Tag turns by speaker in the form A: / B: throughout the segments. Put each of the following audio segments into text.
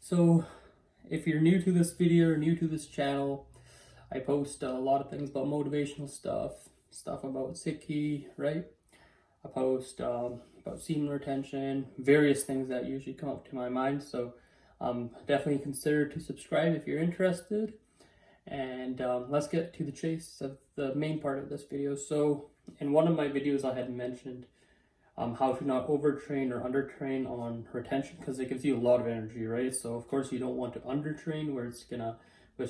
A: So if you're new to this video or new to this channel, I post a lot of things about motivational stuff about HIIT, right? I post about semen retention, various things that usually come up to my mind. So definitely consider to subscribe if you're interested. And let's get to the chase of the main part of this video. So in one of my videos, I had mentioned how to not overtrain or undertrain on retention, because it gives you a lot of energy, right? So of course you don't want to undertrain where it's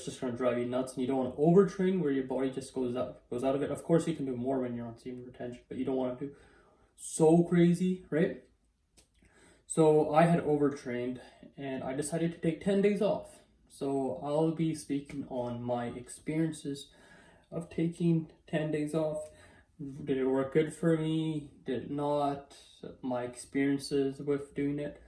A: just gonna drive you nuts, and you don't want to overtrain where your body just goes out of it. Of course you can do more when you're on semen retention, but you don't want to do so crazy, right? So I had overtrained and I decided to take 10 days off. So I'll be speaking on my experiences of taking 10 days off. Did it work good for me? Did it not? My experiences with doing it.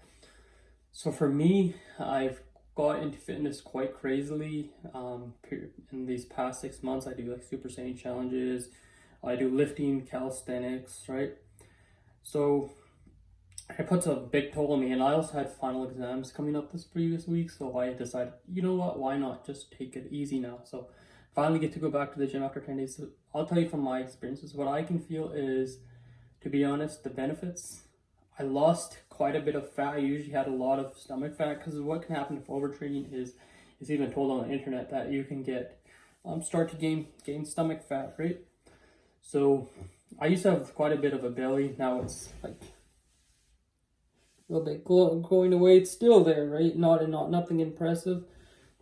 A: So for me, I've got into fitness quite crazily. In these past 6 months, I do like Super Saiyan challenges. I do lifting, calisthenics, right? So it puts a big toll on me, and I also had final exams coming up this previous week, so I decided, you know what, why not just take it easy now? So finally get to go back to the gym after 10 days. So I'll tell you from my experiences, what I can feel is, to be honest, the benefits. I lost quite a bit of fat. I usually had a lot of stomach fat, because what can happen if overtraining is even told on the internet that you can get start to gain stomach fat, right? So I used to have quite a bit of a belly. Now it's like a little bit going away. It's still there, right? Nothing impressive,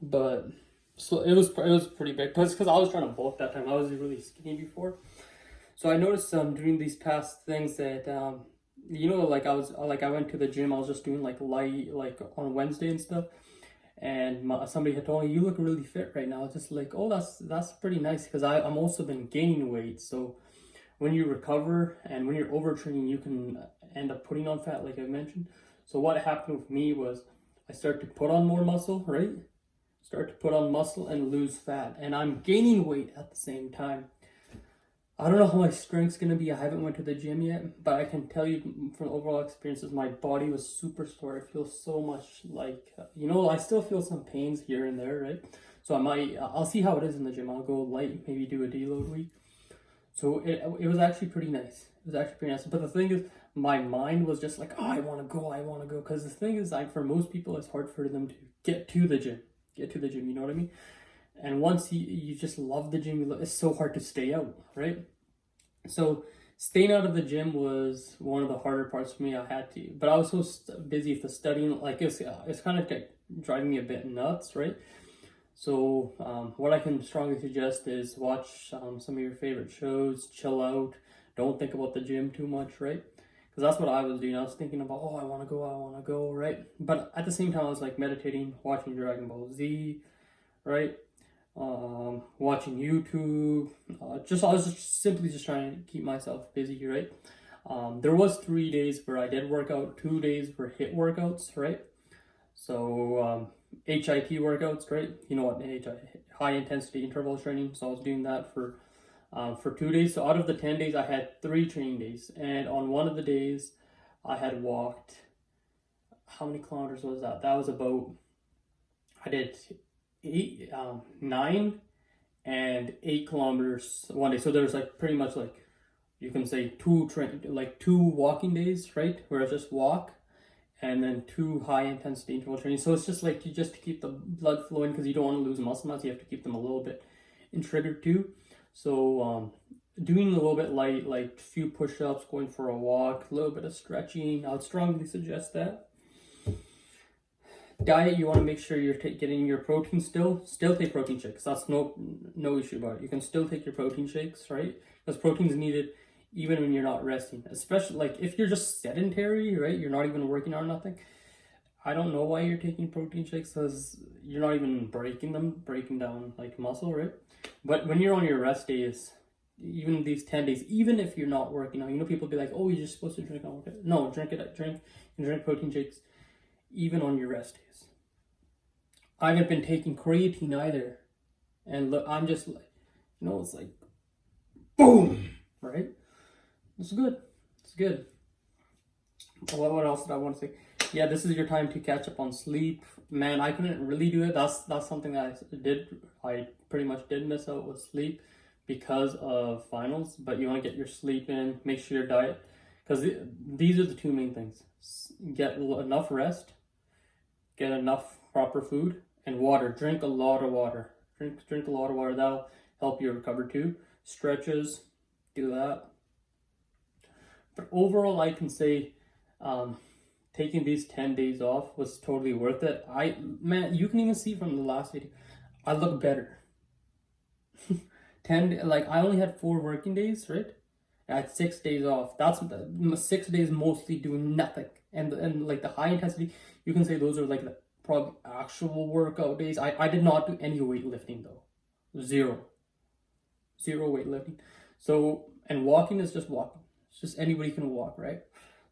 A: but so it was pretty big, because I was trying to bulk that time. I was really skinny before. So I noticed during these past things that I went to the gym. I was just doing like light, like on Wednesday and stuff, and somebody had told me, you look really fit right now. It's just like, oh, that's pretty nice, because I'm also been gaining weight. So when you recover and when you're overtraining, you can end up putting on fat, like I mentioned. So what happened with me was I started to put on more muscle, right? Start to put on muscle and lose fat, and I'm gaining weight at the same time. I don't know how my strength's gonna be. I haven't went to the gym yet, but I can tell you from overall experiences, my body was super sore. It feels so much like, I still feel some pains here and there, right? So I'll see how it is in the gym. I'll go light, maybe do a deload week. So it was actually pretty nice. It was actually pretty nice. But the thing is, my mind was just like, oh, I want to go. Because the thing is, like, for most people, it's hard for them to get to the gym. You know what I mean? And once you just love the gym, it's so hard to stay out, right? So staying out of the gym was one of the harder parts for me. I had to, but I was so busy with the studying, like it's kind of driving me a bit nuts, right? So what I can strongly suggest is watch some of your favorite shows, chill out, don't think about the gym too much, right? Because that's what I was doing. I was thinking about, oh, I want to go, right? But at the same time, I was like meditating, watching Dragon Ball Z, right? Watching YouTube. I was just simply trying to keep myself busy, right? There was 3 days where I did work out. 2 days were HIIT workouts, right? So HIIT workouts, right? You know what, high intensity interval training. So I was doing that for 2 days. So out of the 10 days, I had 3 training days, and on one of the days, I had walked. How many kilometers was that? That was about, I did 9 and 8 kilometers one day. So there's like pretty much like, you can say two walking days, right? Where I just walk, and then 2 high intensity interval training. So it's just like to keep the blood flowing, because you don't want to lose muscle mass. You have to keep them a little bit in trigger too. So doing a little bit light, like a few push-ups, going for a walk, a little bit of stretching. I would strongly suggest that. Diet, you want to make sure you're getting your protein still take protein shakes. That's no issue about it. You can still take your protein shakes, right? Because protein is needed even when you're not resting, especially like if you're just sedentary, right? You're not even working on nothing. I don't know why you're taking protein shakes, because you're not even breaking down like muscle, right? But when you're on your rest days, even these 10 days, even if you're not working out, people be like, oh, you're just supposed to drink on workout. No, drink protein shakes even on your rest days. I haven't been taking creatine either. And look, I'm just like, it's like, boom, right? It's good. What else did I want to say? yeah, this is your time to catch up on sleep. Man, I couldn't really do it. That's something that I did. I pretty much did miss out with sleep because of finals. But you want to get your sleep in, make sure your diet, because these are the two main things: get enough rest, get enough proper food, and water. Drink a lot of water. Drink a lot of water. That'll help you recover too. Stretches, do that. But overall, I can say taking these 10 days off was totally worth it. Man, you can even see from the last video, I look better. 10, like I only had 4 working days, right? I had 6 days off. That's 6 days mostly doing nothing. And like the high intensity, you can say those are like the probably actual workout days. I did not do any weightlifting though. Zero weightlifting. So, and walking is just walking. It's just anybody can walk, right?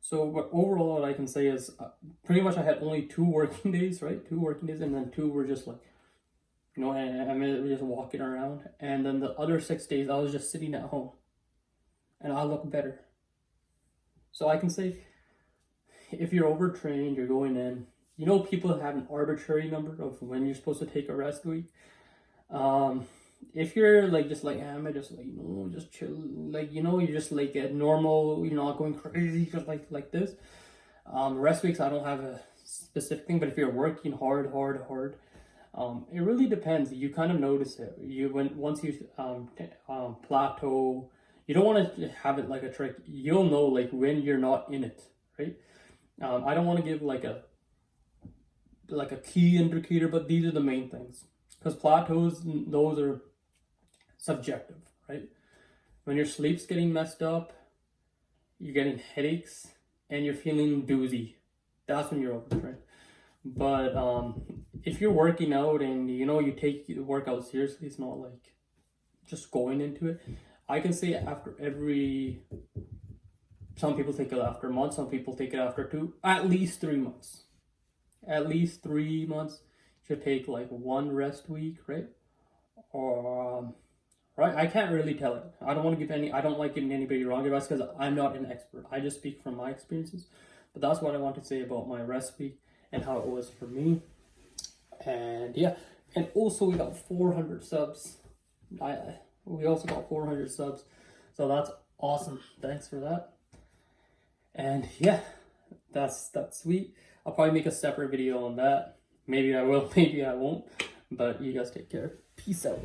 A: So, but overall, what I can say is pretty much I had only 2 working days, right? 2 working days, and then 2 were just like, you know, I mean, just walking around. And then the other 6 days, I was just sitting at home. And I look better. So I can say, if you're overtrained, you're going in, you know, people have an arbitrary number of when you're supposed to take a rest week. If you're like just like am I just like, you know, just chill, like, you know, you're just like a normal, you're not going crazy just like this. Rest weeks I don't have a specific thing, but if you're working hard, it really depends. You kind of notice it. Once you plateau, you don't want to have it like a trick. You'll know like when you're not in it, right? I don't want to give like a key indicator, but these are the main things. Because plateaus, those are subjective, right? When your sleep's getting messed up, you're getting headaches, and you're feeling doozy, that's when you're overtrained. But if you're working out and you know you take the workout seriously, it's not like just going into it. I can say after some people take it after a month, some people take it after 2, at least 3 months. At least 3 months. Should take like 1 rest week, right? Or right, I can't really tell it. I don't like giving anybody wrong advice because I'm not an expert. I just speak from my experiences. But that's what I want to say about my rest week and how it was for me. And yeah, and also we got 400 subs. We also got 400 subs, so that's awesome. Thanks for that. And yeah, that's sweet. I'll probably make a separate video on that. Maybe I will, maybe I won't. But you guys take care. Peace out.